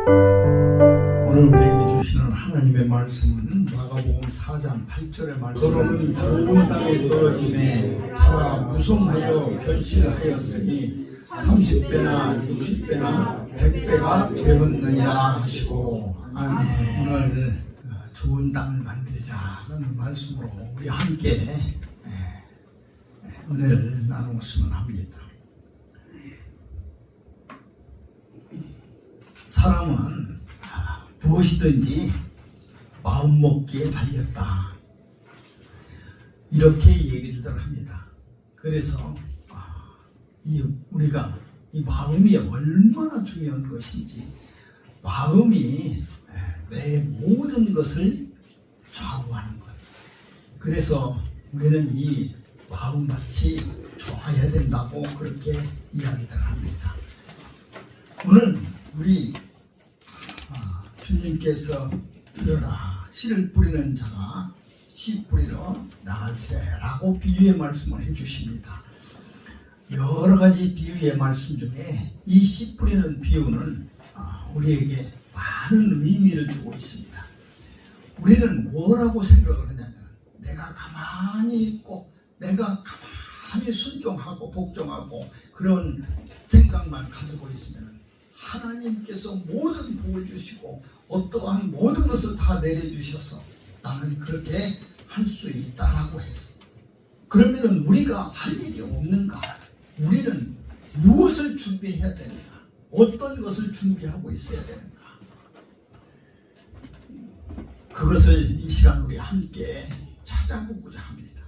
오늘 우리에게 주시는 하나님의 말씀은 마가복음 4장 8절의 말씀. 너는 좋은 땅에 떨어짐에 자라 무성하여 결실하였으니 30배나 60배나 100배가 되었느니라 하시고, 아멘. 오늘 좋은 땅을 만들자는 말씀으로 우리 함께 은혜를 나누었으면 합니다. 사람은 무엇이든지 마음먹기에 달렸다, 이렇게 얘기를 합니다. 그래서 우리가 이 마음이 얼마나 중요한 것인지, 마음이 내 모든 것을 좌우하는 것. 그래서 우리는 이 마음밭이 좋아야 된다고 그렇게 이야기를 합니다. 오늘 우리 주님께서 들으라, 씨를 뿌리는 자가 씨 뿌리러 나가세라고 비유의 말씀을 해주십니다. 여러 가지 비유의 말씀 중에 이 씨 뿌리는 비유는 우리에게 많은 의미를 주고 있습니다. 우리는 뭐라고 생각을 하냐면, 내가 가만히 있고 내가 가만히 순종하고 복종하고 그런 생각만 가지고 있으면 하나님께서 모든 복을 주시고 어떠한 모든 것을 다 내려주셔서 나는 그렇게 할 수 있다라고 해서, 그러면은 우리가 할 일이 없는가? 우리는 무엇을 준비해야 되는가? 어떤 것을 준비하고 있어야 되는가? 그것을 이 시간 우리 함께 찾아보고자 합니다.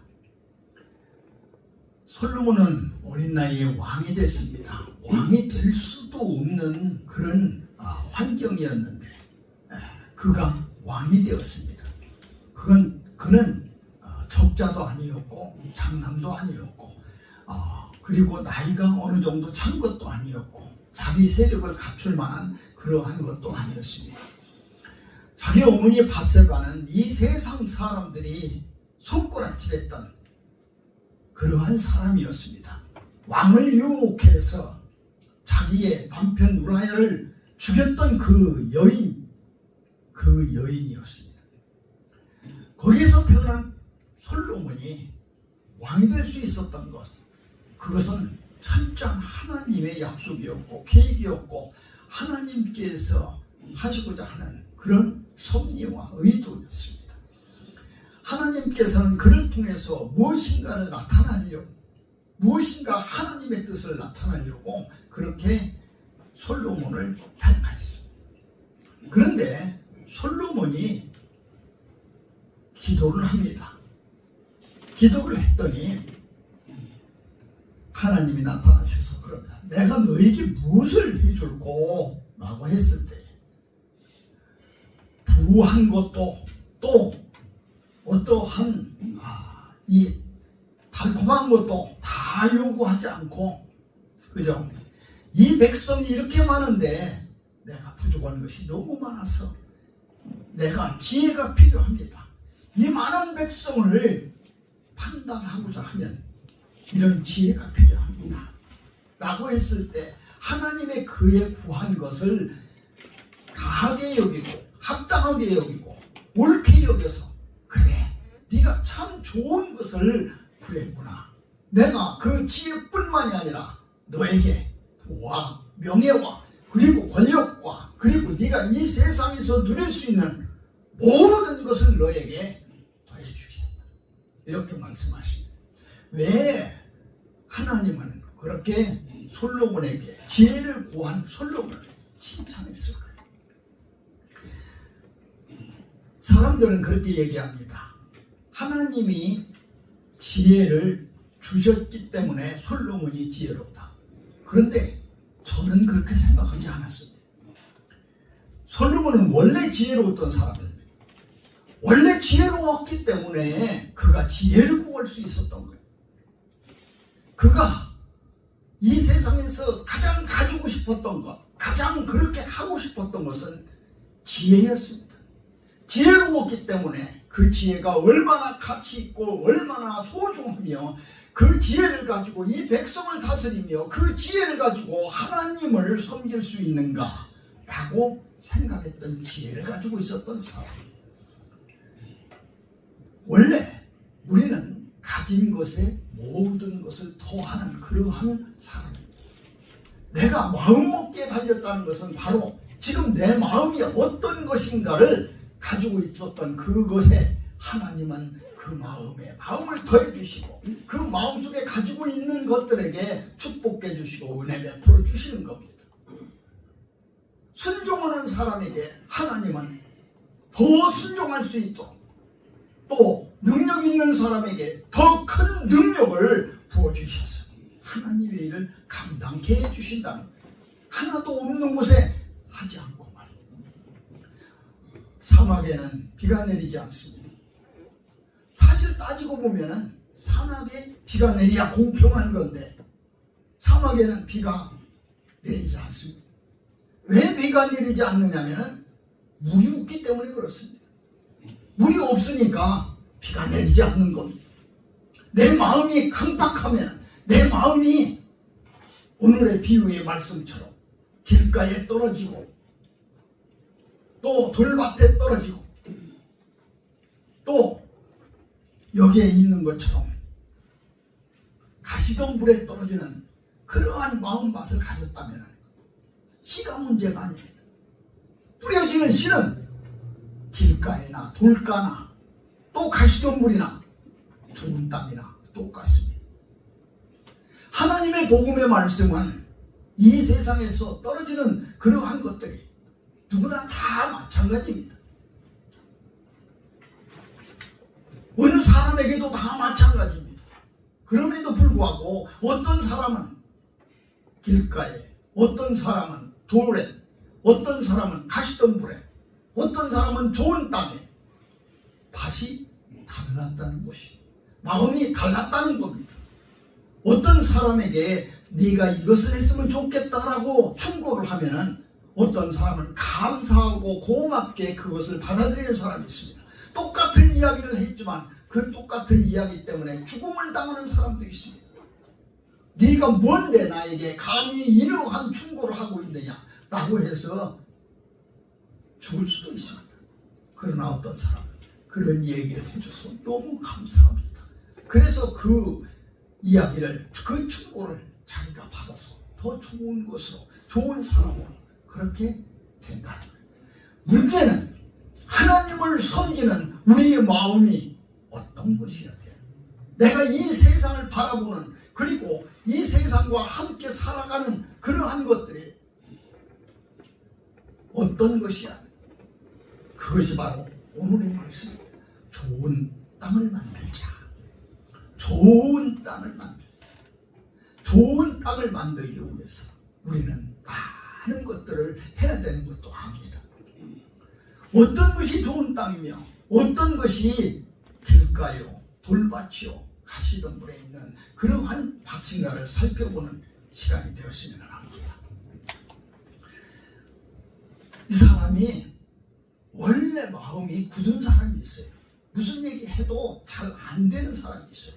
솔로몬은 어린 나이에 왕이 됐습니다. 왕이 될 수도 없는 그런 환경이었는데 그가 왕이 되었습니다. 그는 적자도 아니었고 장남도 아니었고 그리고 나이가 어느 정도 찬 것도 아니었고 자기 세력을 갖출 만한 그러한 것도 아니었습니다. 자기 어머니 밧세바는 이 세상 사람들이 손가락질했던 그러한 사람이었습니다. 왕을 유혹해서 자기의 남편 우라야를 죽였던 그 여인이었습니다. 거기에서 태어난 솔로몬이 왕이 될 수 있었던 것, 그것은 철저한 하나님의 약속이었고 계획이었고 하나님께서 하시고자 하는 그런 섭리와 의도였습니다. 하나님께서는 그를 통해서 무엇인가를 나타나려고, 무엇인가 하나님의 뜻을 나타내려고 그렇게 솔로몬을 택하였습니다. 그런데 솔로몬이 기도를 합니다. 기도를 했더니 하나님이 나타나셔서 그럽니다. 내가 너에게 무엇을 해줄꼬? 라고 했을 때 부한 것도 또 어떠한 이 달콤한 것도 다 요구하지 않고, 그죠? 이 백성이 이렇게 많은데 내가 부족한 것이 너무 많아서 내가 지혜가 필요합니다. 이 많은 백성을 판단하고자 하면 이런 지혜가 필요합니다 라고 했을 때 하나님의 그의 구한 것을 가하게 여기고 합당하게 여기고 옳게 여겨서, 그래, 네가 참 좋은 것을 구했구나. 내가 그 지혜뿐만이 아니라 너에게 부와 명예와 그리고 권력과 그리고 네가 이 세상에서 누릴 수 있는 모든 것을 너에게 더해주겠다, 이렇게 말씀하십니다. 왜 하나님은 그렇게 솔로몬에게 지혜를 구한 솔로몬을 칭찬했을까요? 사람들은 그렇게 얘기합니다. 하나님이 지혜를 주셨기 때문에 솔로몬이 지혜롭다. 그런데 저는 그렇게 생각하지 않았습니다. 솔로몬은 원래 지혜로웠던 사람입니다. 원래 지혜로웠기 때문에 그가 지혜를 구할 수 있었던 거예요. 그가 이 세상에서 가장 가지고 싶었던 것, 가장 그렇게 하고 싶었던 것은 지혜였습니다. 지혜로웠기 때문에 그 지혜가 얼마나 가치 있고 얼마나 소중하며 그 지혜를 가지고 이 백성을 다스리며 그 지혜를 가지고 하나님을 섬길 수 있는가 라고 생각했던 지혜를 가지고 있었던 사람. 원래 우리는 가진 것에 모든 것을 토하는 그러한 사람입니다. 내가 마음먹기에 달렸다는 것은 바로 지금 내 마음이 어떤 것인가를 가지고 있었던 그것에 하나님은 그 마음에 마음을 더해 주시고 그 마음속에 가지고 있는 것들에게 축복해 주시고 은혜 베풀어 주시는 겁니다. 순종하는 사람에게 하나님은 더 순종할 수 있도록 또 능력 있는 사람에게 더 큰 능력을 부어주셔서 하나님의 일을 감당케 해주신다는 거예요. 하나도 없는 곳에 하지 않고 말입니다. 사막에는 비가 내리지 않습니다. 사실 따지고 보면은 사막에 비가 내려야 공평한 건데 사막에는 비가 내리지 않습니다. 왜 비가 내리지 않느냐면은 물이 없기 때문에 그렇습니다. 물이 없으니까 비가 내리지 않는 겁니다. 내 마음이 강팍하면 내 마음이 오늘의 비유의 말씀처럼 길가에 떨어지고 또 돌밭에 떨어지고 또 여기에 있는 것처럼 가시덤불에 떨어지는 그러한 마음밭을 가졌다면 씨가 문제가 아닙니다. 뿌려지는 씨는 길가에나 돌가나 또 가시덤불이나 좋은 땅이나 똑같습니다. 하나님의 복음의 말씀은 이 세상에서 떨어지는 그러한 것들이 누구나 다 마찬가지입니다. 어느 사람에게도 다 마찬가지입니다. 그럼에도 불구하고 어떤 사람은 길가에, 어떤 사람은 돌에, 어떤 사람은 가시덤불에, 어떤 사람은 좋은 땅에 밭이 달랐다는 것입니다. 마음이 달랐다는 겁니다. 어떤 사람에게 네가 이것을 했으면 좋겠다라고 충고를 하면은 어떤 사람은 감사하고 고맙게 그것을 받아들이는 사람이 있습니다. 똑같은 이야기를 했지만 그 똑같은 이야기 때문에 죽음을 당하는 사람도 있습니다. 네가 뭔데 나에게 감히 이러한 충고를 하고 있느냐라고 해서 죽을 수도 있습니다. 그러나 어떤 사람은 그런 얘기를 해줘서 너무 감사합니다. 그래서 그 이야기를, 그 충고를 자기가 받아서 더 좋은 것으로, 좋은 사람으로 그렇게 된다는 거예요. 문제는 하나님을 섬기는 우리의 마음이 어떤 것이어야 돼요. 내가 이 세상을 바라보는, 그리고 이 세상과 함께 살아가는 그러한 것들이 어떤 것이야. 그것이 바로 오늘의 말씀입니다. 좋은 땅을 만들자. 좋은 땅을 만들자. 좋은 땅을 만들기 위해서 우리는 많은 것들을 해야 되는 것도 압니다. 어떤 것이 좋은 땅이며 어떤 것이 길가요, 돌밭이요, 가시덤불에 있는 그러한 밭인가를 살펴보는 시간이 되었으면 합니다. 이 사람이 원래 마음이 굳은 사람이 있어요. 무슨 얘기 해도 잘 안 되는 사람이 있어요.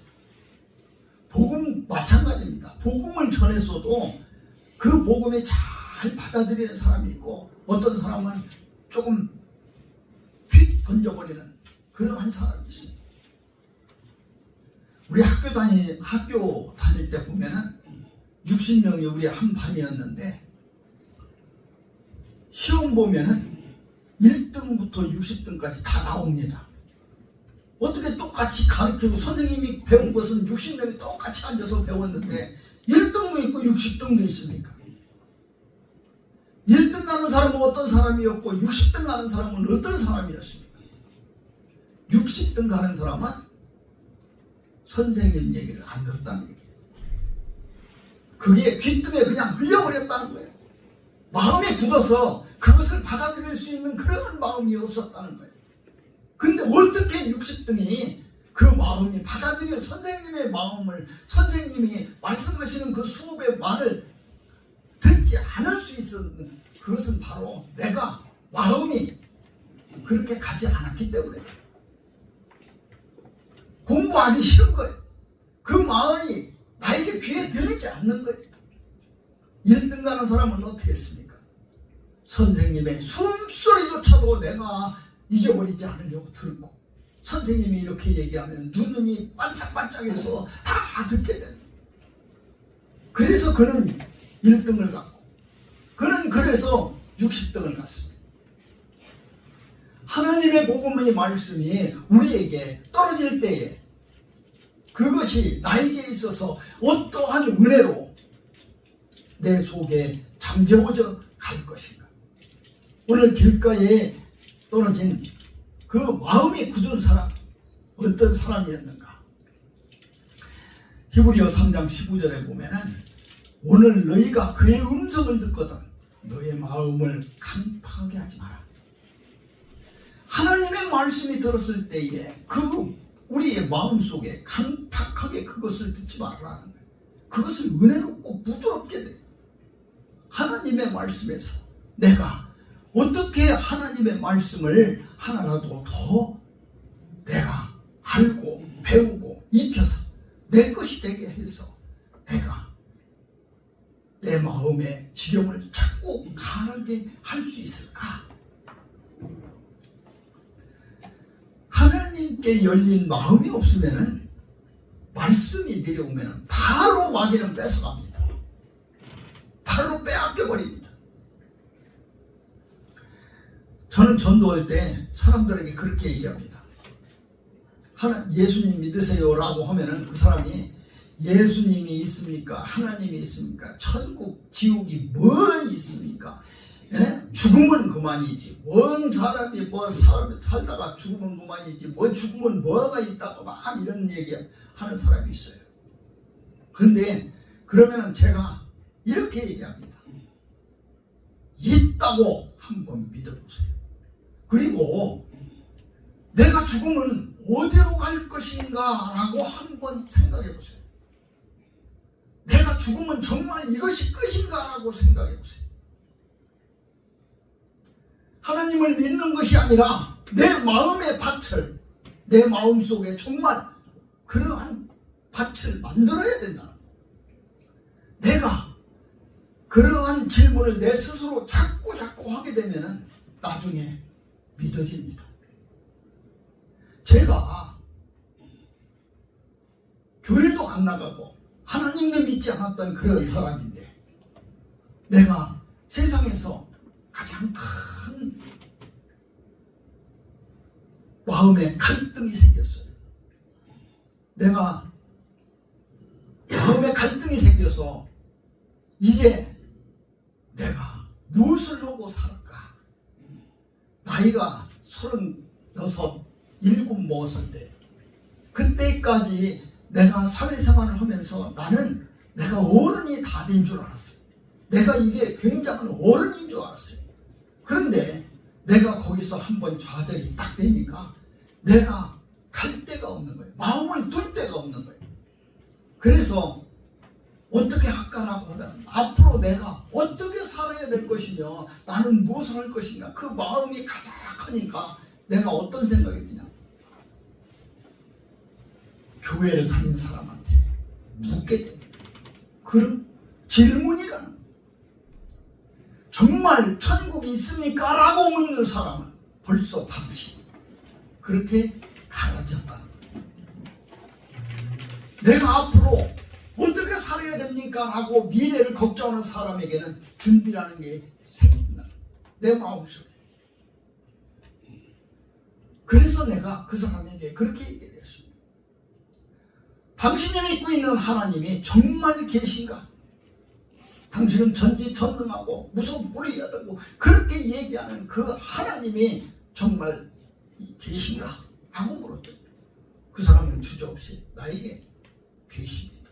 복음 마찬가지입니다. 복음을 전했어도 그 복음에 잘 받아들이는 사람이 있고 어떤 사람은 조금 휙 던져버리는 그러한 사람이 있습니다. 우리 학교 다닐 때 보면은 60명이 우리 한 반이었는데 시험 보면은 1등부터 60등까지 다 나옵니다. 어떻게 똑같이 가르치고 선생님이 배운 것은 60명이 똑같이 앉아서 배웠는데 1등도 있고 60등도 있습니까? 1등 가는 사람은 어떤 사람이었고 60등 가는 사람은 어떤 사람이었습니까? 60등 가는 사람은 선생님 얘기를 안 듣다는 얘기예요. 그게 귓등에 그냥 흘려버렸다는 거예요. 마음이 굳어서 그것을 받아들일 수 있는 그런 마음이 없었다는 거예요. 근데 어떻게 60등이 그 마음이 받아들여 선생님의 마음을, 선생님이 말씀하시는 그 수업의 말을 듣지 않을 수 있었는, 그것은 바로 내가 마음이 그렇게 가지 않았기 때문에 공부하기 싫은 거예요. 그 마음이 나에게 귀에 들리지 않는 거예요. 1등 가는 사람은 어떻게 했습니까? 선생님의 숨소리조차도 내가 잊어버리지 않으려고 들고, 선생님이 이렇게 얘기하면 눈이 반짝반짝해서 다 듣게 되는. 그래서 그는 1등을 갖고, 그는 그래서 60등을 갖습니다. 하나님의 복음의 말씀이 우리에게 떨어질 때에 그것이 나에게 있어서 어떠한 은혜로 내 속에 잠재워져 갈 것인가. 오늘 길가에 떨어진 그 마음이 굳은 사람, 어떤 사람이었는가. 히브리서 3장 15절에 보면은 오늘 너희가 그의 음성을 듣거든 너의 마음을 강팍하게 하지 마라. 하나님의 말씀이 들었을 때에 우리의 마음속에 강팍하게 그것을 듣지 말라는 거예요. 그것을 은혜롭고 부드럽게 돼. 하나님의 말씀에서 내가 어떻게 하나님의 말씀을 하나라도 더 내가 알고 배우고 익혀서 내 것이 되게 해서 내가 내 마음의 지경을 찾고 가르게 할 수 있을까? 하나님께 열린 마음이 없으면은 말씀이 내려오면은 바로 마귀는 뺏어갑니다. 바로 빼앗겨버립니다. 저는 전도할 때 사람들에게 그렇게 얘기합니다. 예수님 믿으세요라고 하면은 그 사람이 예수님이 있습니까? 하나님이 있습니까? 천국, 지옥이 뭐 있습니까? 예? 죽으면 그만이지. 뭔 사람이 사람이 살다가 죽으면 그만이지. 뭐 죽으면 뭐가 있다고 막 이런 얘기 하는 사람이 있어요. 그런데 그러면은 제가 이렇게 얘기합니다. 있다고 한번 믿어보세요. 그리고 내가 죽으면 어디로 갈 것인가 라고 한번 생각해 보세요. 내가 죽으면 정말 이것이 끝인가 라고 생각해 보세요. 하나님을 믿는 것이 아니라 내 마음의 밭을, 내 마음속에 정말 그러한 밭을 만들어야 된다. 내가 그러한 질문을 내 스스로 자꾸 하게 되면 나중에 믿어집니다. 제가 교회도 안 나가고 하나님도 믿지 않았던 그런 사람인데 내가 세상에서 가장 큰 마음의 갈등이 생겼어요. 내가 마음의 갈등이 생겨서 이제 내가 무엇을 하고 살까? 나이가 36, 7 먹었을 때 그때까지 내가 사회생활을 하면서 나는 내가 어른이 다 된 줄 알았어요. 내가 이게 굉장한 어른인 줄 알았어요. 그런데 내가 거기서 한번 좌절이 딱 되니까 내가 갈 데가 없는 거예요. 마음을 둘 데가 없는 거예요. 그래서 어떻게 할까라고 하면 앞으로 내가 어떻게 살아야 될 것이며 나는 무엇을 할 것인가 그 마음이 가득하니까 내가 어떤 생각이 드냐. 교회를 다닌 사람한테 묻게 됩니다. 그런 질문이 가는 거예요. 정말 천국이 있습니까? 라고 묻는 사람은 벌써 당신 그렇게 가라졌다는 거예요. 내가 앞으로 어떻게 살아야 됩니까? 라고 미래를 걱정하는 사람에게는 준비라는 게 생긴다. 내 마음속에. 그래서 내가 그 사람에게 그렇게 얘기를 했습니다. 당신이 믿고 있는 하나님이 정말 계신가? 당신은 전지전능하고 무소불위하다고 그렇게 얘기하는 그 하나님이 정말 계신가? 라고 물었죠. 그 사람은 주저없이 나에게 계십니다.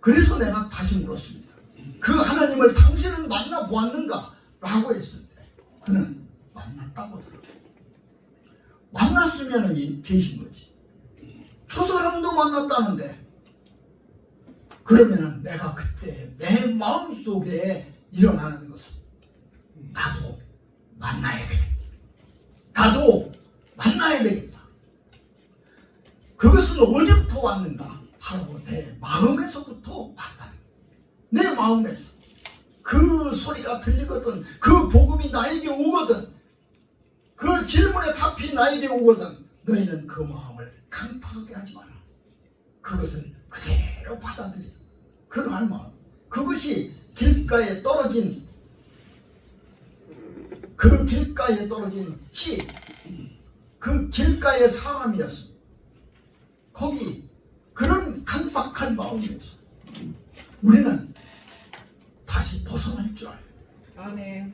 그래서 내가 다시 물었습니다. 그 하나님을 당신은 만나보았는가? 라고 했을 때 그는 만났다고 들어요. 만났으면 계신 거지. 저 사람도 만났다는데 그러면은 내가 그때 내 마음속에 일어나는 것은 나도 만나야 되겠다. 나도 만나야 되겠다. 그것은 어디부터 왔는가? 바로 내 마음에서부터 왔다. 내 마음에서. 그 소리가 들리거든. 그 복음이 나에게 오거든. 그 질문의 답이 나에게 오거든. 너희는 그 마음을 강팍하게 하지 마라. 그것을 그대로 받아들여. 그러한 마음. 그것이 길가에 떨어진 씨, 그 길가의 사람이었습니다. 거기 그런 강박한 마음이었어. 우리는 다시 벗어날 줄 알아요. 아멘.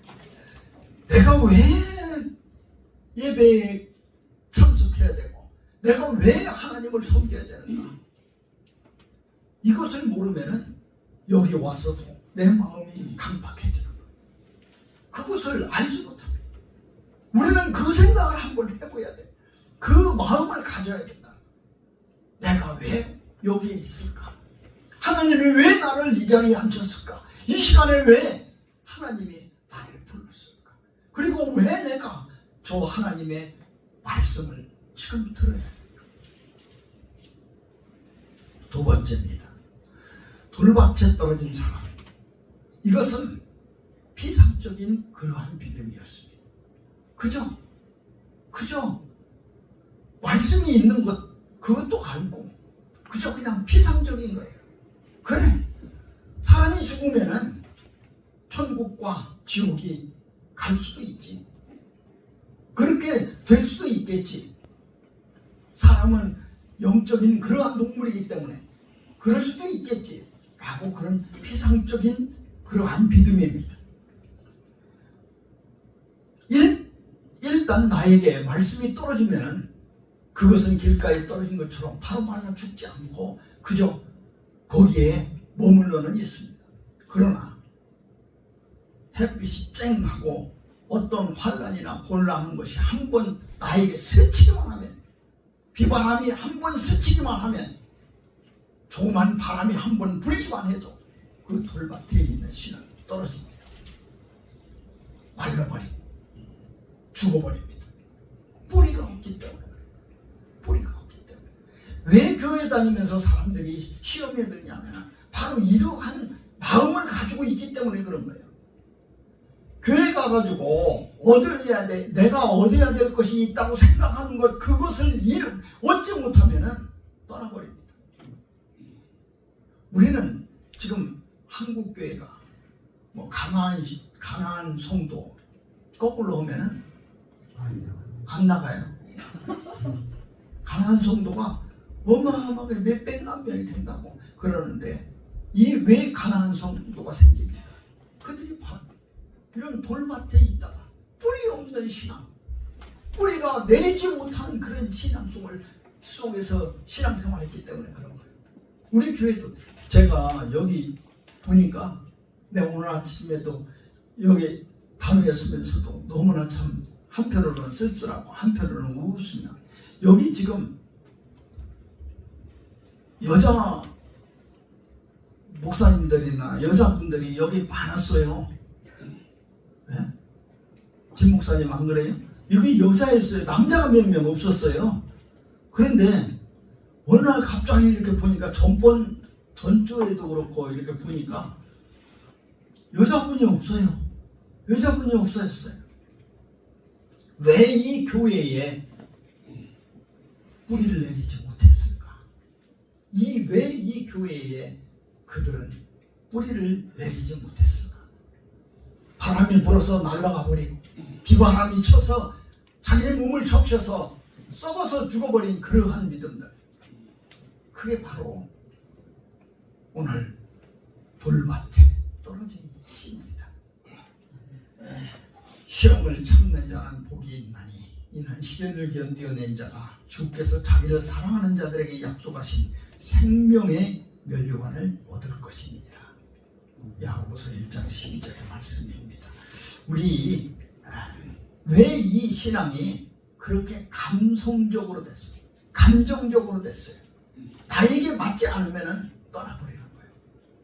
내가 왜 예배에 참석해야 되고, 내가 왜 하나님을 섬겨야 되는가? 이것을 모르면은 여기 와서도 내 마음이 강박해지는 거예요. 그것을 알지 못합니다. 우리는 그 생각을 한번 해봐야 돼. 그 마음을 가져야 된다. 내가 왜 여기에 있을까? 하나님이 왜 나를 이 자리에 앉혔을까? 이 시간에 왜 하나님이 나를 불렀을까? 그리고 왜 내가 저 하나님의 말씀을 지금 들어야 할까? 두 번째입니다. 돌밭에 떨어진 사람. 이것은 피상적인 그러한 믿음이었습니다. 그저 말씀이 있는 것, 그것도 알고 그저 그냥 피상적인 거예요. 그래, 사람이 죽으면은 천국과 지옥이 갈 수도 있지. 그렇게 될 수도 있겠지. 사람은 영적인 그러한 동물이기 때문에 그럴 수도 있겠지 라고 그런 피상적인 그러한 믿음입니다. 일단 나에게 말씀이 떨어지면 그것은 길가에 떨어진 것처럼 바로 말라 죽지 않고 그저 거기에 머물러는 있습니다. 그러나 햇빛이 쨍하고 어떤 환란이나 곤란한 것이 한번 나에게 스치기만 하면, 비바람이 한번 스치기만 하면, 조그만 바람이 한번 불기만 해도 그 돌밭에 있는 씨는 떨어집니다. 말라버립니다. 죽어버립니다. 뿌리가 없기 때문에. 왜 교회 다니면서 사람들이 시험에 들냐면 바로 이러한 마음을 가지고 있기 때문에 그런 거예요. 교회 가가지고 얻어야 돼, 내가 얻어야 될 것이 있다고 생각하는 것, 그것을 얻지 못하면은 떠나버립니다. 우리는 지금 한국 교회가 뭐 가나안 성도 거꾸로 오면은 안 나가요. 가나안 성도가 어마어마하게 몇백만 명이 된다고 그러는데 이 왜 가나안 성도가 생깁니까? 그들이 바로 이런 돌밭에 있다가 뿌리 없는 신앙, 뿌리가 내리지 못하는 그런 신앙 속에서 신앙생활했기 때문에 그런 거예요. 우리 교회도 제가 여기 보니까 오늘 아침에도 여기 단위에 서면서도 너무나 참 한편으로는 씁쓸하고 한편으로는 우습습니다. 여기 지금 여자 목사님들이나 여자분들이 여기 많았어요. 네? 진 목사님 안 그래요? 여기 여자였어요. 남자가 몇 명 없었어요. 그런데 어느 날 갑자기 이렇게 보니까 전주에도 그렇고 이렇게 보니까 여자분이 없어요. 여자분이 없어졌어요. 왜 이 교회에 뿌리를 내리지 못했을까? 왜 이 교회에 그들은 뿌리를 내리지 못했을까? 바람이 불어서 날아가 버리고 비바람이 쳐서 자기 몸을 적셔서 썩어서 죽어버린 그러한 믿음들, 그게 바로 오늘 돌밭에 떨어진 씨입니다. 시험을 참는 자는 복이 있나니 이는 시련을 견디어낸 자가 주께서 자기를 사랑하는 자들에게 약속하신 생명의 면류관을 얻을 것입니다. 야고보서 1장 12절의 말씀입니다. 우리 왜 이 신앙이 그렇게 감성적으로 됐어요? 감정적으로 됐어요. 나에게 맞지 않으면 떠나버리는 거예요.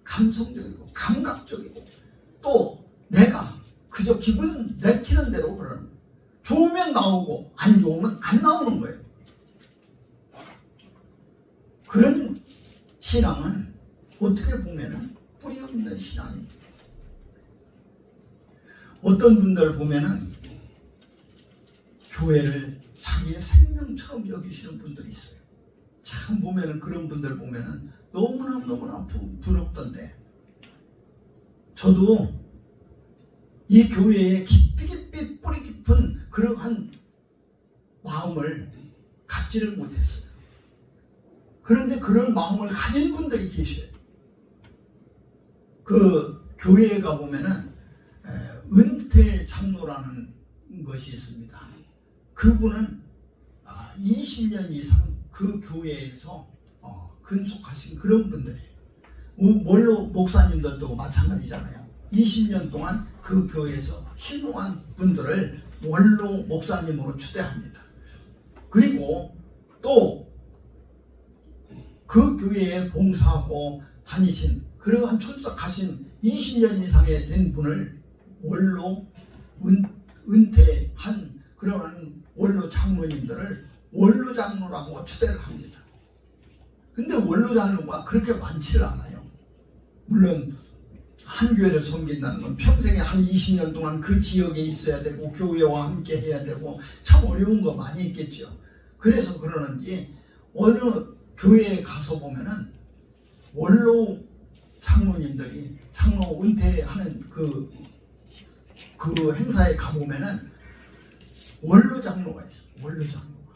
감성적이고 감각적이고 또 내가 그저 기분 내키는 대로 그러는 거예요. 좋으면 나오고 안 좋으면 안 나오는 거예요. 그런 신앙은 어떻게 보면은 뿌리 없는 신앙입니다. 어떤 분들 보면은 교회를 자기의 생명처럼 여기시는 분들이 있어요. 참 보면은 그런 분들 보면은 너무나 부럽던데, 저도 이 교회에 깊이 뿌리 깊은 그러한 마음을 갖지를 못했어요. 그런데 그런 마음을 가진 분들이 계셔요. 그 교회에 가보면은 은퇴 장로라는 것이 있습니다. 그분은 20년 이상 그 교회에서 근속하신 그런 분들이에요. 원로 목사님들도 마찬가지잖아요. 20년 동안 그 교회에서 신용한 분들을 원로 목사님으로 추대합니다. 그리고 또 그 교회에 봉사하고 다니신 그러한 출석하신 20년 이상의 된 분을 원로 은퇴한 그러한 원로 장로님들을 원로 장로라고 추대를 합니다. 근데 원로 장로가 그렇게 많지를 않아요. 물론 한 교회를 섬긴다는 건 평생에 한 20년 동안 그 지역에 있어야 되고 교회와 함께 해야 되고 참 어려운 거 많이 있겠죠. 그래서 그러는지 어느 교회에 가서 보면은 원로 장로님들이 장로 은퇴하는 그 행사에 가보면은 원로 장로가 있어요. 원로 장로가.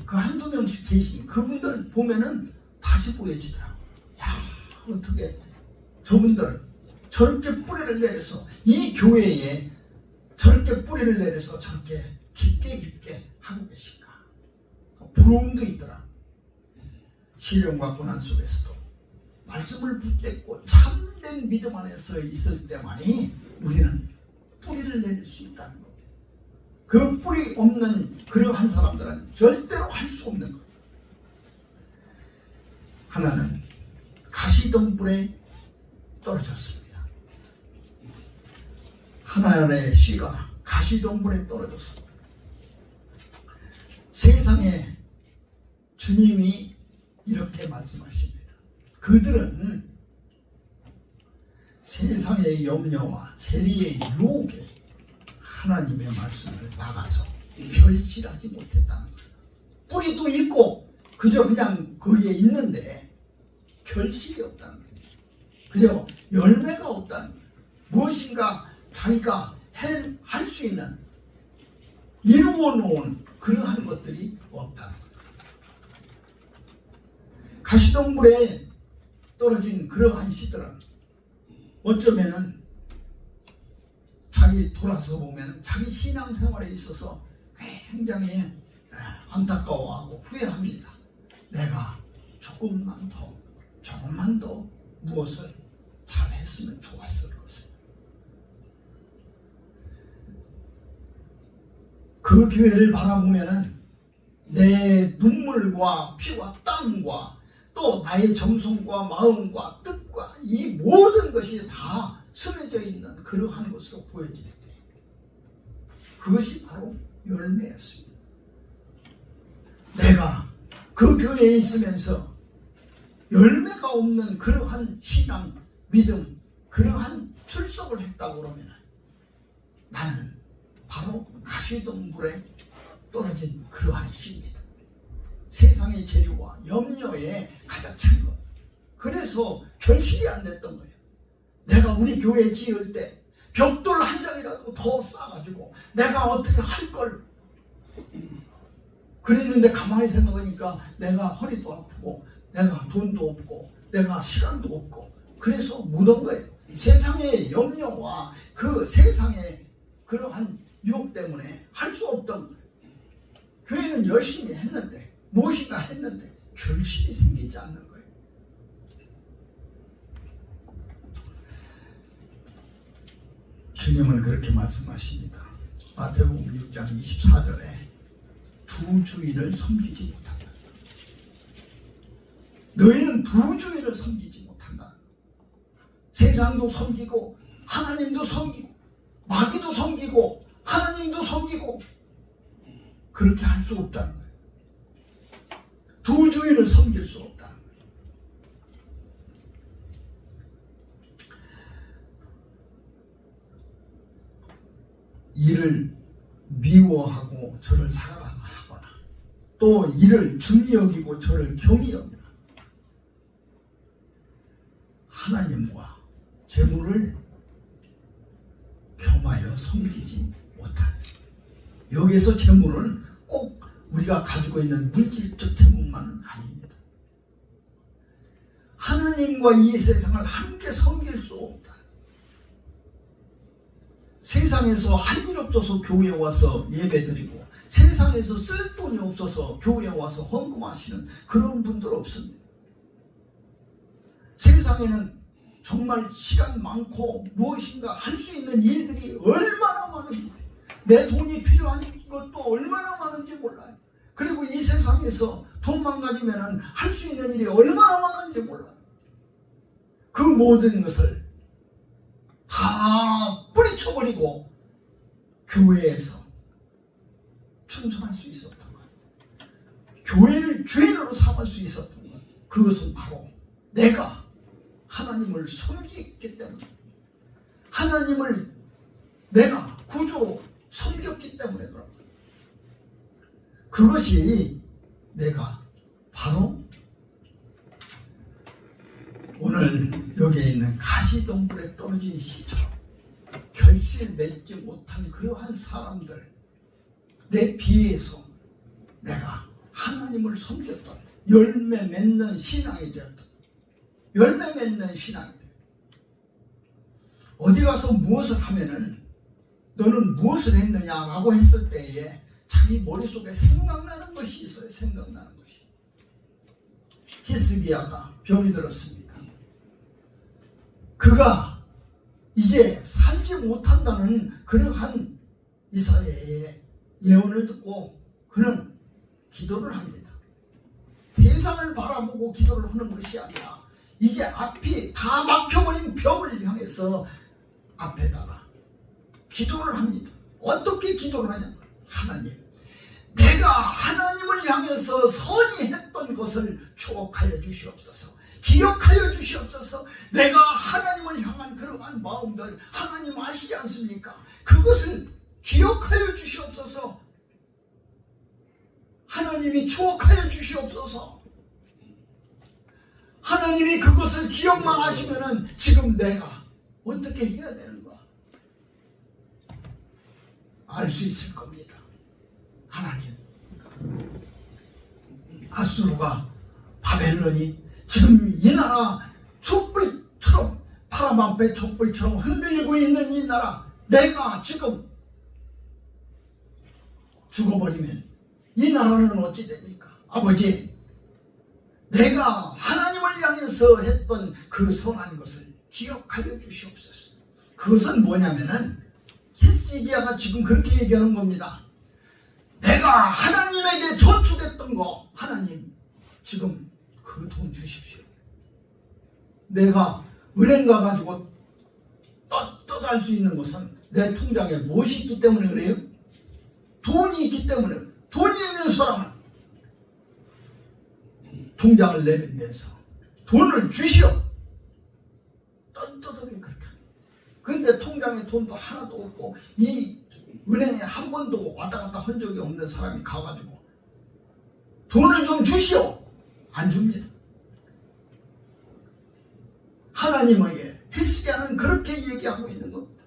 그 한두 명씩 계신 그분들 보면은 다시 보여지더라고요. 야, 어떻게 저분들 저렇게 뿌리를 내려서 이 교회에 저렇게 뿌리를 내려서 저렇게 깊게 하고 계신가. 부러움도 있더라. 시련과 고난 속에서도 말씀을 붙잡고 참된 믿음 안에서 있을 때만이 우리는 뿌리를 내릴 수 있다는 겁니다. 그 뿌리 없는 그러한 사람들은 절대로 할 수 없는 거예요. 하나는 가시덤불에 떨어졌습니다. 하나의 씨가 가시덤불에 떨어졌습니다. 세상에 주님이 이렇게 말씀하십니다. 그들은 세상의 염려와 재리의 유혹에 하나님의 말씀을 막아서 결실하지 못했다는 거예요. 뿌리도 있고 그저 그냥 거기에 있는데 결실이 없다는 거예요. 그저 열매가 없다는 거예요. 무엇인가 자기가 할 수 있는 이루어 놓은 그러한 것들이 없다는 거예요. 가시덤불에 떨어진 그러한 씨들은 어쩌면은 자기 돌아서 보면 자기 신앙생활에 있어서 굉장히 안타까워하고 후회합니다. 내가 조금만 더 무엇을 잘했으면 좋았을 것을. 그 교회를 바라보면은 내 눈물과 피와 땀과 또 나의 정성과 마음과 뜻과 이 모든 것이 다 스며져 있는 그러한 것으로 보여질 때 그것이 바로 열매였습니다. 내가 그 교회에 있으면서 열매가 없는 그러한 신앙, 믿음, 그러한 출석을 했다고 그러면 나는 바로 가시덤불에 떨어진 그러한 씨입니다. 세상의 재료와 염려에 가득 찬 것. 그래서 결실이 안 됐던 거예요. 내가 우리 교회 지을 때 벽돌 한 장이라도 더 쌓아가지고 내가 어떻게 할 걸 그랬는데 가만히 생각하니까 내가 허리도 아프고 내가 돈도 없고 내가 시간도 없고 그래서 묻은 거예요. 세상의 염려와 그 세상의 그러한 유혹 때문에 할 수 없던 거예요. 교회는 열심히 했는데 무엇인가 했는데 결실이 생기지 않는 거예요. 주님은 그렇게 말씀하십니다. 마태복음 6장 24절에 두 주인을 섬기지 못한다. 너희는 두 주인을 섬기지 못한다. 세상도 섬기고 하나님도 섬기고 마귀도 섬기고 하나님도 섬기고 그렇게 할 수 없다는 거예요. 두 주인을 섬길 수 없다. 이를 미워하고 저를 사랑하거나 또 이를 중히 여기고 저를 경히 여기나 하나님과 재물을 겸하여 섬기지 못하는, 여기에서 재물은 꼭 우리가 가지고 있는 물질적 재물만은 아닙니다. 하나님과 이 세상을 함께 섬길 수 없다. 세상에서 할 일 없어서 교회에 와서 예배드리고 세상에서 쓸 돈이 없어서 교회에 와서 헌금하시는 그런 분들 없습니다. 세상에는 정말 시간 많고 무엇인가 할 수 있는 일들이 얼마나 많은지, 내 돈이 필요한 것도 얼마나 많은지 몰라요. 그리고 이 세상에서 돈만 가지면 할 수 있는 일이 얼마나 많은지 몰라요. 그 모든 것을 다 뿌리쳐버리고 교회에서 충성할 수 있었던 것, 교회를 죄인으로 삼을 수 있었던 것, 그것은 바로 내가 하나님을 섬겼기 때문에, 하나님을 내가 구주로 섬겼기 때문에 그런 거예요. 그것이 내가 바로 오늘 여기에 있는 가시덤불에 떨어진 시처럼 결실 맺지 못한 그러한 사람들, 내 비해서 내가 하나님을 섬겼던 열매 맺는 신앙이 되었던, 열매 맺는 신앙이 돼요. 어디 가서 무엇을 하면은 너는 무엇을 했느냐라고 했을 때에 자기 머릿속에 생각나는 것이 있어요. 생각나는 것이. 히스기야가 병이 들었습니다. 그가 이제 살지 못한다는 그러한 이사야의 예언을 듣고 그는 기도를 합니다. 세상을 바라보고 기도를 하는 것이 아니라 이제 앞이 다 막혀버린 벽을 향해서 앞에다가 기도를 합니다. 어떻게 기도를 하냐? 하나님, 내가 하나님을 향해서 선히 했던 것을 추억하여 주시옵소서. 기억하여 주시옵소서. 내가 하나님을 향한 그러한 마음들 하나님 아시지 않습니까? 그것을 기억하여 주시옵소서. 하나님이 추억하여 주시옵소서. 하나님이 그것을 기억만 하시면은 지금 내가 어떻게 해야 되는가 알 수 있을 겁니다. 하나님, 아수르가, 바벨론이 지금 이 나라 촛불처럼, 바람 앞에 촛불처럼 흔들리고 있는 이 나라, 내가 지금 죽어버리면 이 나라는 어찌 됩니까? 아버지, 내가 하나님을 향해서 했던 그 선한 것을 기억하여 주시옵소서. 그것은 뭐냐면은 히스기야가 지금 그렇게 얘기하는 겁니다. 내가 하나님에게 저축했던 거, 하나님 지금 그 돈 주십시오. 내가 은행 가가지고 떳떳할 수 있는 것은 내 통장에 무엇이 있기 때문에 그래요? 돈이 있기 때문에. 돈이 있는 사람은 통장을 내밀면서 돈을 주시오. 떳떳하게 그렇게 합니다. 그런데 통장에 돈도 하나도 없고 이 은행에 한 번도 왔다 갔다 한 적이 없는 사람이 가가지고 돈을 좀 주시오. 안 줍니다. 하나님에게 히스기야는 그렇게 얘기하고 있는 겁니다.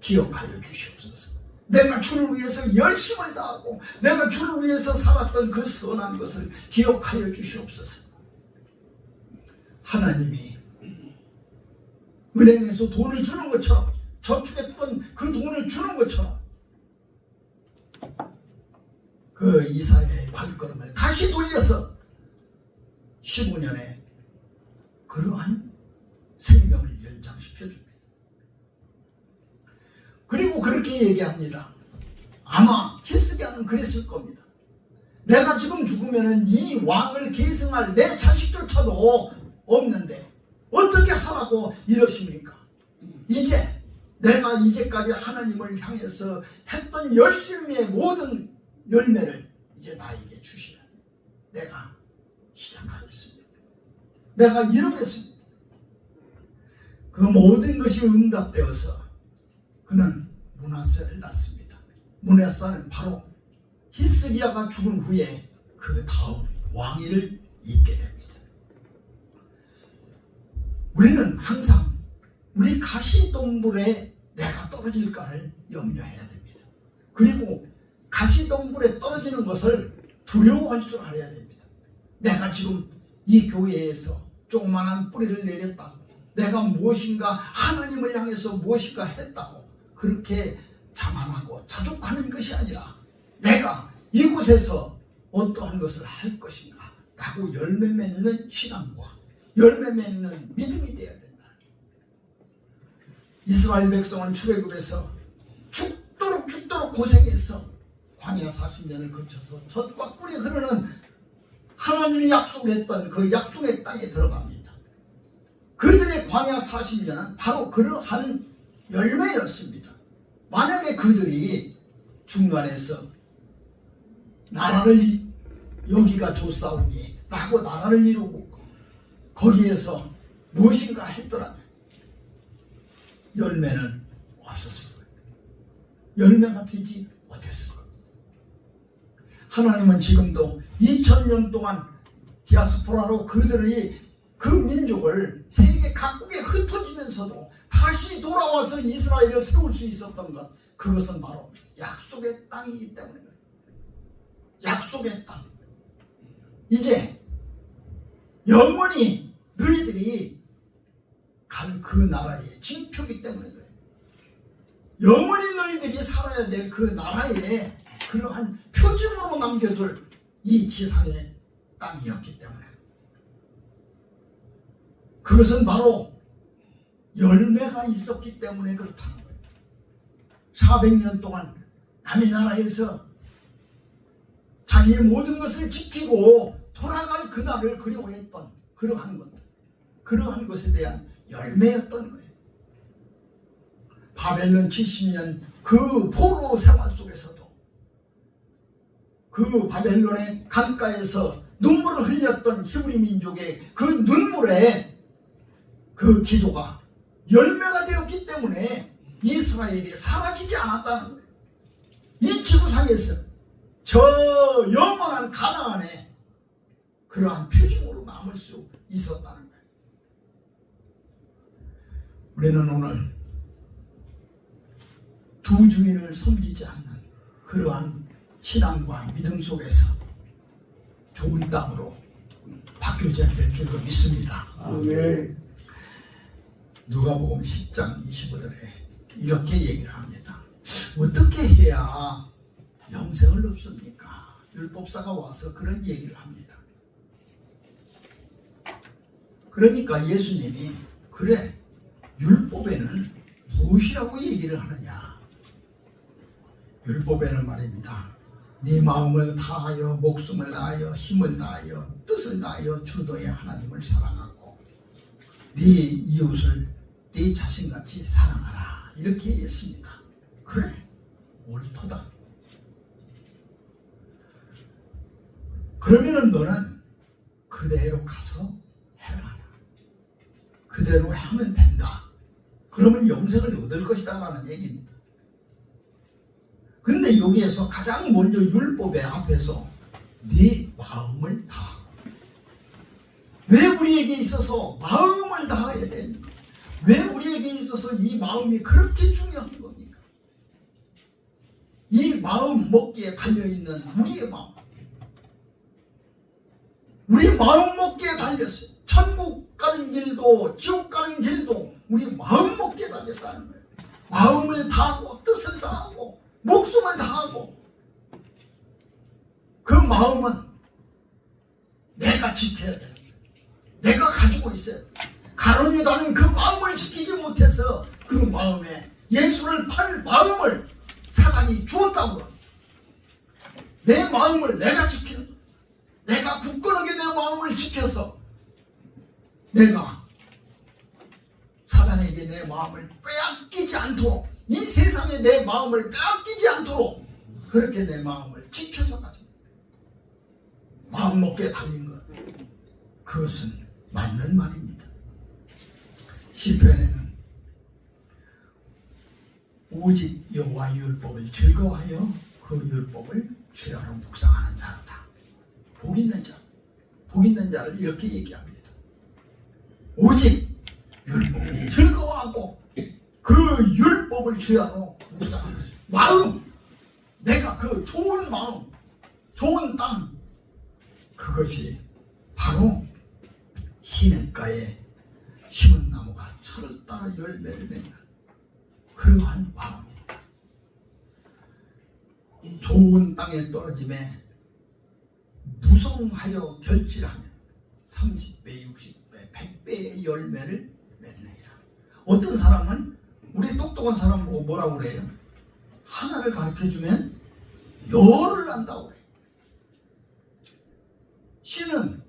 기억하여 주시옵소서. 내가 주를 위해서 열심을 다하고 내가 주를 위해서 살았던 그 선한 것을 기억하여 주시옵소서. 하나님이 은행에서 돈을 주는 것처럼, 저축했던 그 돈을 주는 것처럼 그 이사야의 발걸음을 다시 돌려서 15년에 그러한 생명을 연장시켜 줍니다. 그리고 그렇게 얘기합니다. 아마 히스기야는 그랬을 겁니다. 내가 지금 죽으면 이 왕을 계승할 내 자식조차도 없는데 어떻게 하라고 이러십니까? 이제 내가 이제까지 하나님을 향해서 했던 열심의 모든 열매를 이제 나에게 주시면 내가 시작하겠습니다. 내가 이루겠습니다. 그 모든 것이 응답되어서 그는 므낫세를 낳습니다. 므낫세는 바로 히스기야가 죽은 후에 그 다음 왕위를 잇게 됩니다. 우리는 항상 우리 가시덤불에 내가 떨어질까를 염려해야 됩니다. 그리고 가시덤불에 떨어지는 것을 두려워할 줄 알아야 됩니다. 내가 지금 이 교회에서 조그만한 뿌리를 내렸다, 내가 무엇인가 하나님을 향해서 무엇인가 했다고 그렇게 자만하고 자족하는 것이 아니라 내가 이곳에서 어떠한 것을 할 것인가 라고 열매 맺는 신앙과 열매 맺는 믿음이 되어야 된다. 이스라엘 백성은 출애굽에서 죽도록 고생해서 광야 40년을 거쳐서 젖과 꿀이 흐르는 하나님이 약속했던 그 약속의 땅에 들어갑니다. 그들의 광야 40년은 바로 그러한 열매였습니다. 만약에 그들이 중간에서 나라를 여기가 좋사오니 라고 나라를 이루고 거기에서 무엇인가 했더라면 열매는 없었을 거예요. 열매가 되지 못했을 거예요. 하나님은 지금도 2000년 동안 디아스포라로 그들이 그 민족을 세계 각국에 흩어지면서도 다시 돌아와서 이스라엘을 세울 수 있었던 것, 그것은 바로 약속의 땅이기 때문에 약속의 땅. 이제 영원히 너희들이 간 그 나라의 징표기 때문에 그래. 영원히 너희들이 살아야 될 그 나라에 그러한 표징으로 남겨줄 이 지상의 땅이었기 때문에 그것은 바로 열매가 있었기 때문에 그렇다는 거예요. 400년 동안 남의 나라에서 자기의 모든 것을 지키고 돌아갈 그날을 그리워했던 그러한 것들, 그러한 것에 대한 열매였던 거예요. 바벨론 70년 그 포로 생활 속에서도 그 바벨론의 강가에서 눈물을 흘렸던 히브리 민족의 그 눈물에 그 기도가 열매가 되었기 때문에 이스라엘이 사라지지 않았다는 거예요. 이 지구상에서 저 영원한 가나안에 그러한 표징으로 남을 수 있었다는 거예요. 우리는 오늘 두 주인을 섬기지 않는 그러한 신앙과 믿음 속에서 좋은 땅으로 바뀌어져야 될 줄로 믿습니다. 아멘. 누가복음 10장 25절에 이렇게 얘기를 합니다. 어떻게 해야 영생을 얻습니까? 율법사가 와서 그런 얘기를 합니다. 그러니까 예수님이 그래, 율법에는 무엇이라고 얘기를 하느냐? 율법에는 말입니다. 네 마음을 다하여 목숨을 다하여 힘을 다하여 뜻을 다하여 주 너의 하나님을 사랑하고 네 이웃을 네 자신같이 사랑하라, 이렇게 했습니다. 그래, 옳도다. 그러면은 너는 그대로 가서 해라. 그대로 하면 된다. 그러면 영생을 얻을 것이다 라는 얘기입니다. 근데 여기에서 가장 먼저 율법의 앞에서 네 마음을 다하고, 왜 우리에게 있어서 마음을 다해야 됩니까? 왜 우리에게 있어서 이 마음이 그렇게 중요한 겁니까? 이 마음 먹기에 달려있는 우리의 마음, 우리 마음 먹기에 달렸어요. 천국 가는 길도 지옥 가는 길도 우리 마음 먹기에 달렸다는 거예요. 마음을 다하고 뜻을 다하고 목숨을 다하고, 그 마음은 내가 지켜야 되는 거예요. 내가 가지고 있어요. 가룟 유다는 그 마음을 지키지 못해서 그 마음에 예수를 팔 마음을 사단이 주었다고 합니다. 내 마음을 내가 지키는 거예요. 내가 굳건하게 내 마음을 지켜서 내가 사단에게 내 마음을 빼앗기지 않도록, 이 세상에 내 마음을 빼앗기지 않도록 그렇게 내 마음을 지켜서 가지고 마음 먹기에 달린 것, 그것은 맞는 말입니다. 시편에는 오직 여호와의 율법을 즐거워하여 그 율법을 주야로 묵상하는 자로다. 복 있는 자, 복 있는 자를 이렇게 얘기합니다. 오직 율법을 즐거워하고 그 율법을 주야로 묵상하는 마음, 내가 그 좋은 마음, 좋은 땅, 그것이 바로 시냇가에 심은 나무가 철을 따라 열매를 맺는 그러한 마음입니다. 좋은 땅에 떨어짐에 무성하여 결실하면 30배, 60배, 100배의 열매를 맺느니라. 어떤 사람은 우리 똑똑한 사람 보고 뭐라고 그래요? 하나를 가르쳐주면 열을 난다고 그래요. 씨는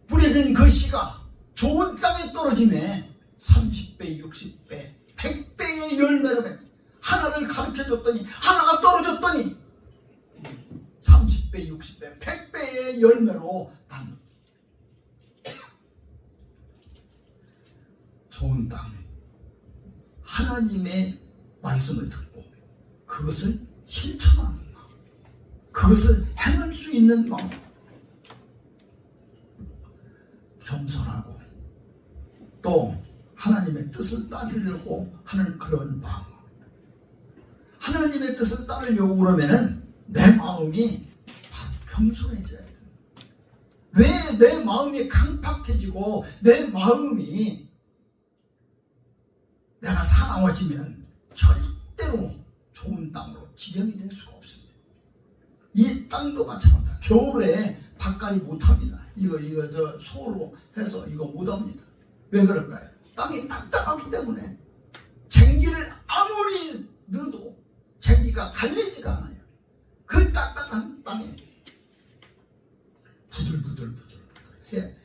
뿌려진 그 씨가 좋은 땅에 떨어짐에 30배, 60배, 100배의 열매를 맺는, 하나를 가르쳐줬더니 하나가 떨어졌더니 30배, 60배, 100배의 열매로 난 좋은 땅, 하나님의 말씀을 듣고 그것을 실천하는 마음, 그것을 행할 수 있는 마음, 겸손하고 또 하나님의 뜻을 따르려고 하는 그런 마음. 하나님의 뜻을 따르려고 그러면은 내 마음이 겸손해져야 돼. 왜 내 마음이 강팍해지고 내 마음이 내가 사나워지면 절대로 좋은 땅으로 지정이 될 수가 없습니다. 이 땅도 마찬가지다. 겨울에 밭갈이 못합니다. 이거 저 소로 해서 이거 못합니다. 왜 그럴까요? 땅이 딱딱하기 때문에 쟁기를 아무리 넣어도 쟁기가 갈리지가 않아요. 그 딱딱한 땅에 부들부들 해야 돼.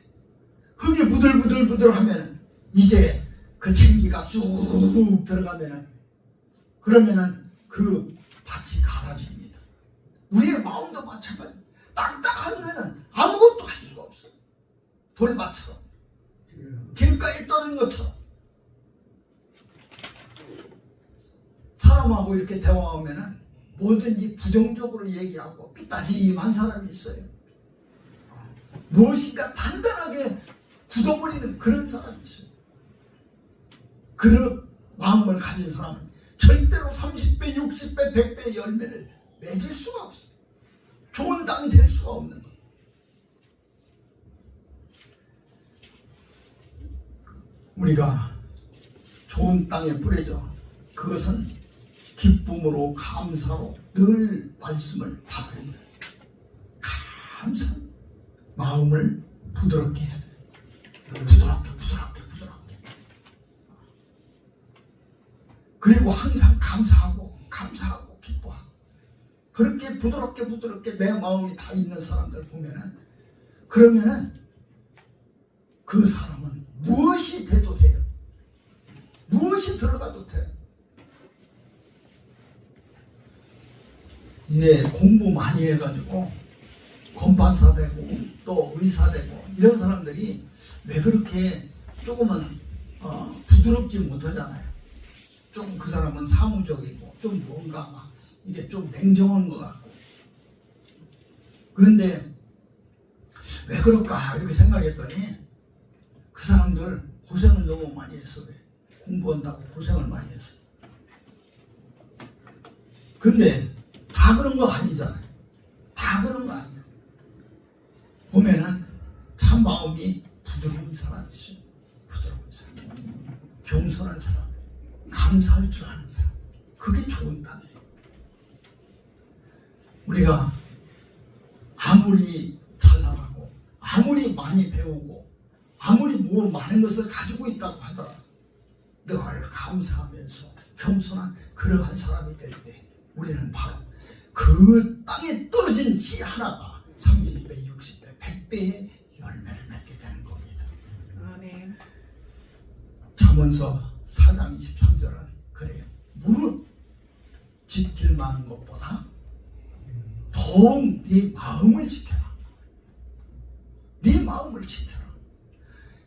흙이 부들부들 하면은 이제 그 쟁기가 쑥 들어가면은 그러면은 그 밭이 갈아집니다. 우리의 마음도 마찬가지. 딱딱하면은 아무것도 할 수가 없어요. 돌밭처럼, 길가에 떨어진 것처럼. 사람하고 이렇게 대화하면은 뭐든지 부정적으로 얘기하고 삐딱이만 사람이 있어요. 무엇인가 단단하게 굳어버리는 그런 사람이 있어요. 그런 마음을 가진 사람은 절대로 30배, 60배, 100배의 열매를 맺을 수가 없어요. 좋은 땅이 될 수가 없는 거예요. 우리가 좋은 땅에 뿌려져 그것은 기쁨으로 감사로 늘 말씀을 받아야 돼요. 감사, 마음을 부드럽게 해야 돼요. 부드럽게. 그리고 항상 감사하고 기뻐하고 그렇게 부드럽게 내 마음이 다 있는 사람들 보면은 그러면은 그 사람은 무엇이 돼도 돼요. 무엇이 들어가도 돼요. 이제 공부 많이 해가지고 검판사 되고 또 의사 되고 이런 사람들이 왜 그렇게 조금은 부드럽지 못하잖아요. 좀 그 사람은 사무적이고 좀 뭔가 막 이게 좀 냉정한 것 같고. 그런데 왜 그럴까 이렇게 생각했더니 그 사람들 고생을 너무 많이 했어. 왜? 공부한다고 고생을 많이 했어. 근데 다 그런 거 아니잖아요. 다 그런 거 아니에요. 보면은 참 마음이 부드러운 사람이 있어요. 부드러운 사람, 겸손한 사람, 감사할 줄 아는 사람. 그게 좋은 땅이에요. 우리가 아무리 잘 나가고 아무리 많이 배우고 아무리 뭐 많은 것을 가지고 있다고 하더라도 늘 감사하면서 겸손한 그러한 사람이 될 때 우리는 바로 그 땅에 떨어진 씨 하나가 30배, 60배, 100배의 열매를 맺게 되는 겁니다. 아멘. 잠언서 4장 23절은 그래요. 무릇 지킬 만한 것보다 더욱 네 마음을 지켜라. 네 마음을 지켜라.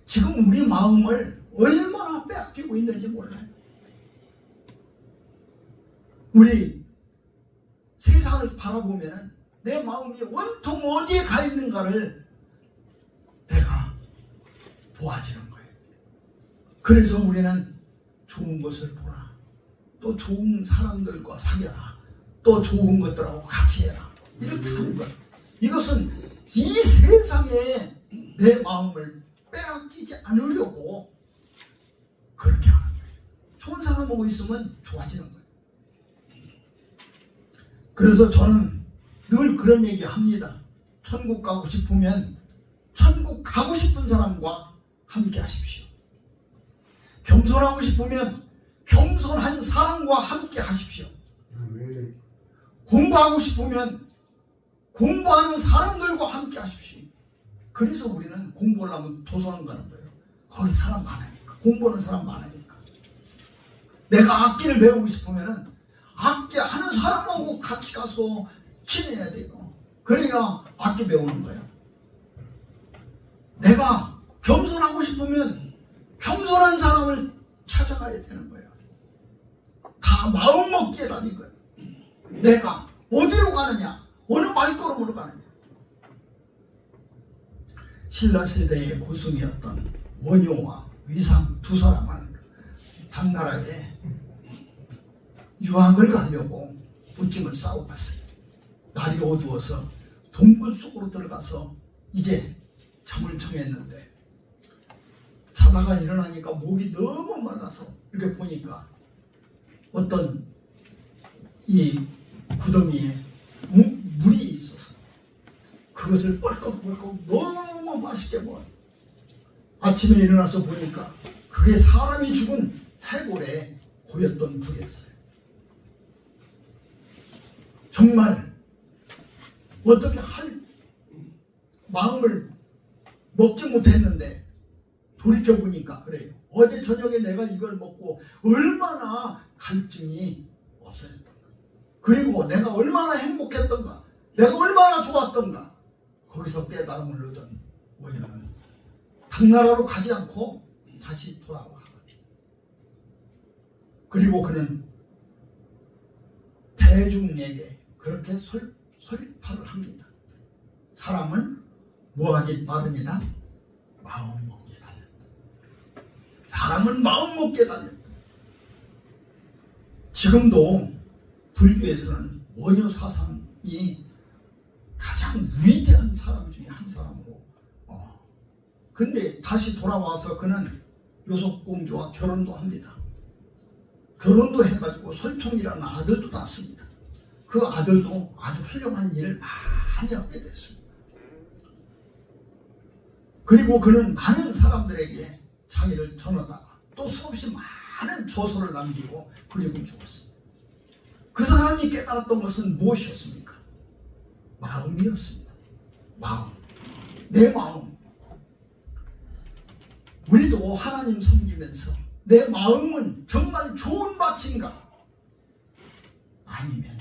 지금 우리 마음을 얼마나 빼앗기고 있는지 몰라요. 우리 세상을 바라보면은 내 마음이 온통 어디에 가 있는가를 내가 보아지는 거예요. 그래서 우리는 좋은 것을 보라. 또 좋은 사람들과 사귀어라. 또 좋은 것들하고 같이 해라. 이렇게 하는 거예요. 이것은 이 세상에 내 마음을 빼앗기지 않으려고 그렇게 하는 거예요. 좋은 사람하고 있으면 좋아지는 거예요. 그래서 저는 늘 그런 얘기 합니다. 천국 가고 싶으면 천국 가고 싶은 사람과 함께 하십시오. 겸손하고 싶으면 겸손한 사람과 함께 하십시오. 공부하고 싶으면 공부하는 사람들과 함께 하십시오. 그래서 우리는 공부를 하면 도서관 가는 거예요. 거기 사람 많으니까. 공부하는 사람 많으니까. 내가 악기를 배우고 싶으면 악기 하는 사람하고 같이 가서 친해야 돼요. 그래야 악기 배우는 거예요. 내가 겸손하고 싶으면 겸손한 사람을 찾아가야 되는 거예요. 다 마음 먹기에 다닌 거예요. 내가 어디로 가느냐, 어느 발걸음으로 가느냐. 신라시대의 고승이었던 원효와 위상 두 사람은 당나라에 유학을 가려고 우찜을 싸고 갔어요. 날이 어두워서 동굴 속으로 들어가서 이제 잠을 청했는데 자다가 일어나니까 목이 너무 말라서 이렇게 보니까 어떤 이 구덩이에 물이 있어서 그것을 뻘꺽뻘꺽 너무 맛있게 먹어요. 아침에 일어나서 보니까 그게 사람이 죽은 해골에 고였던 물이었어요. 정말 어떻게 할 마음을 먹지 못했는데 돌이켜보니까 그래요. 어제 저녁에 내가 이걸 먹고 얼마나 갈증이 없어졌던가, 그리고 내가 얼마나 행복했던가, 내가 얼마나 좋았던가, 거기서 깨달음을 얻은 원효는 당나라로 가지 않고 다시 돌아와. 그리고 그는 대중에게 그렇게 설파를 합니다. 사람은 뭐하기 마련이다? 마음 먹기에 달렸다. 사람은 마음 먹기에 달렸다. 지금도 불교에서는 원효 사상이 가장 위대한 사람 중에 한 사람으로 근데 다시 돌아와서 그는 요속공주와 결혼도 합니다. 결혼도 해가지고 설총이라는 아들도 낳습니다. 그 아들도 아주 훌륭한 일을 많이 하게 됐습니다. 그리고 그는 많은 사람들에게 자기를 전하다가 또 수없이 많은 저서를 남기고 그리고 죽었습니다. 그 사람이 깨달았던 것은 무엇이었습니까? 마음이었습니다. 마음. 내 마음. 우리도 하나님 섬기면서 내 마음은 정말 좋은 밭인가? 아니면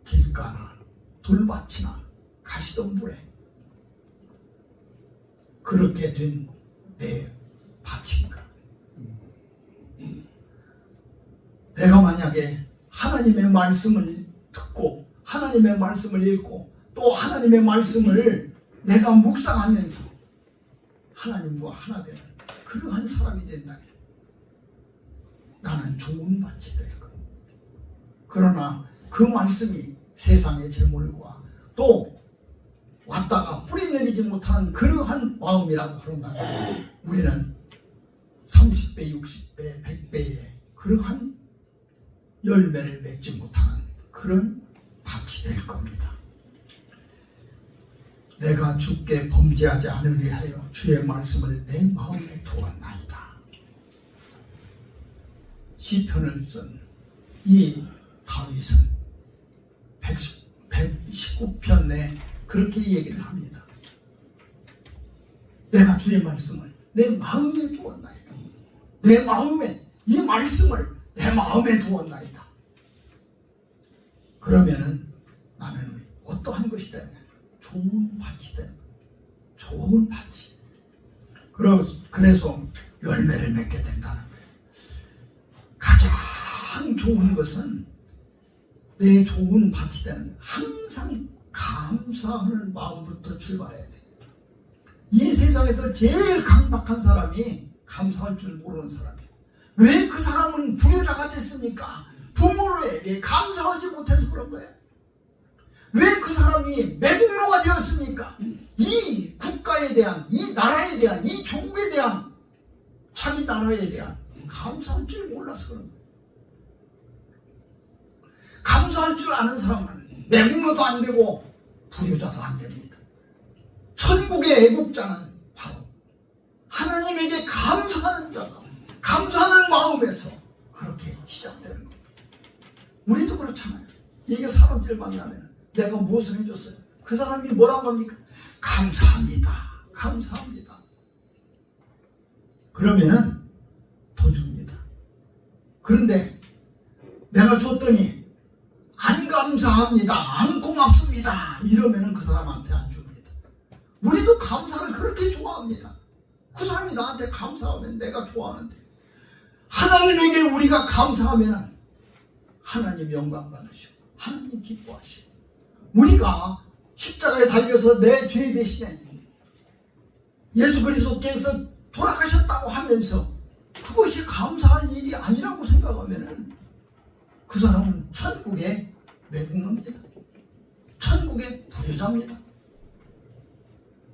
길가나 돌밭이나 가시덤불에 그렇게 된 내 밭인가? 내가 만약에 하나님의 말씀을 듣고 하나님의 말씀을 읽고 또 하나님의 말씀을 내가 묵상하면서 하나님과 하나 되는 그러한 사람이 된다면 나는 좋은 밭이 될 거예요. 그러나 그 말씀이 세상의 재물과 또 왔다가 뿌리 내리지 못하는 그러한 마음이라고 그런다면 우리는 30배, 60배, 100배의 그러한 열매를 맺지 못하는 그런 밭이 될 겁니다. 내가 주께 범죄하지 않으리 하여 주의 말씀을 내 마음에 두었나이다. 시편을 쓴 이 다윗은 119편에 그렇게 얘기를 합니다. 내가 주의 말씀을 내 마음에 두었나이다. 내 마음에 이 말씀을 내 마음에 두었나이다. 그러면은 나는 어떠한 것이 되냐? 좋은 밭이 되는 거예요. 좋은 밭이. 그래서 열매를 맺게 된다는 거예요. 가장 좋은 것은 내 좋은 밭이 되는 거예요. 항상 감사하는 마음부터 출발해야 돼. 이 세상에서 제일 강박한 사람이 감사할 줄 모르는 사람이에요. 왜 그 사람은 불효자가 됐습니까? 부모에게 감사하지 못해서 그런 거예요. 왜 그 사람이 매국노가 되었습니까? 이 국가에 대한, 이 나라에 대한, 이 조국에 대한, 자기 나라에 대한 감사할 줄 몰라서 그런 거예요. 감사할 줄 아는 사람은 매국노도 안 되고 불효자도 안 됩니다. 천국의 애국자는 바로 하나님에게 감사하는 자가, 감사하는 마음에서 그렇게 시작되는 겁니다. 우리도 그렇잖아요. 이게 사람들 만나면 내가 무엇을 해줬어요? 그 사람이 뭐라고 합니까? 감사합니다. 감사합니다. 그러면은 더 줍니다. 그런데 내가 줬더니 안 감사합니다. 안 고맙습니다. 이러면은 그 사람한테 안 줍니다. 우리도 감사를 그렇게 좋아합니다. 그 사람이 나한테 감사하면 내가 좋아하는데, 하나님에게 우리가 감사하면 하나님 영광 받으시고 하나님 기뻐하시고, 우리가 십자가에 달려서 내 죄 대신에 예수 그리스도께서 돌아가셨다고 하면서 그것이 감사할 일이 아니라고 생각하면 그 사람은 천국의 매국노입니다. 천국의 불효자입니다.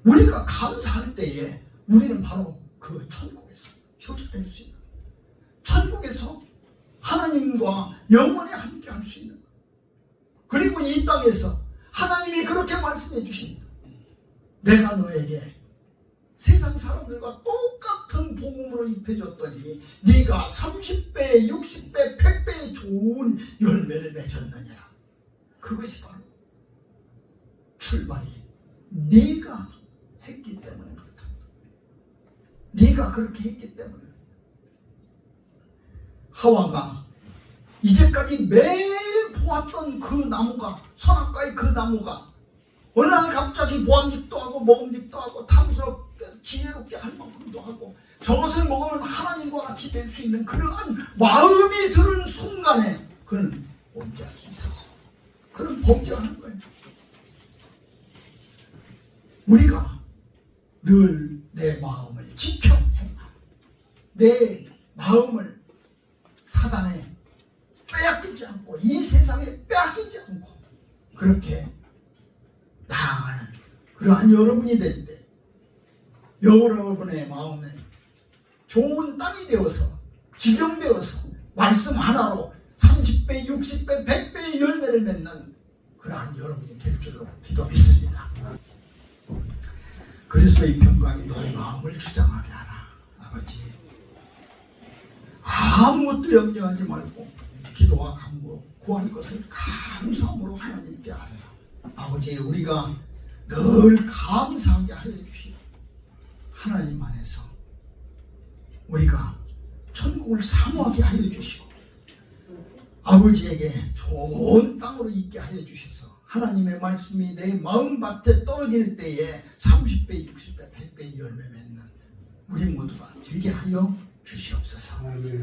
우리가 감사할 때에 우리는 바로 그 천국에서 효자될 수 있는, 천국에서 하나님과 영원히 함께 할 수 있는 것. 그리고 이 땅에서 하나님이 그렇게 말씀해 주십니다. 내가 너에게 세상 사람들과 똑같은 복음으로 입혀줬더니 네가 30배, 60배, 100배의 좋은 열매를 맺었느냐. 그것이 바로 출발이 네가 했기 때문에 그렇다. 네가 그렇게 했기 때문에. 하와가 이제까지 매일 보았던 그 나무가, 선악과의 그 나무가 어느 날 갑자기 보암직도 하고 먹음직도 하고 탐스럽게 지혜롭게 할 만큼도 하고, 저것을 먹으면 하나님과 같이 될 수 있는 그러한 마음이 드는 순간에 그는 범죄할 수 있었어요. 그는 범죄하는 거예요. 우리가 늘 내 마음을 지켜 행하라. 내 마음을 사단에 빼앗기지 않고 이 세상에 빼앗기지 않고 그렇게 나아가는 그러한 여러분이 될 때, 여러분의 마음에 좋은 땅이 되어서 지경되어서 말씀 하나로 30배, 60배, 100배의 열매를 맺는 그러한 여러분이 될 줄로 기도 믿습니다. 그리스도의 평강이 너의 마음을 주장하게 하라. 아버지, 아무것도 염려하지 말고 기도와 간구 구할 것을 감사함으로 하나님께 아뢰라. 아버지, 우리가 늘 감사하게 하여 주시고 하나님 안에서 우리가 천국을 사모하게 하여 주시고 아버지에게 좋은 땅으로 있게 하여 주셔서 하나님의 말씀이 내 마음밭에 떨어질 때에 30배, 60배, 100배 열매 맺는 우리 모두가 되게 하여 주시옵소서.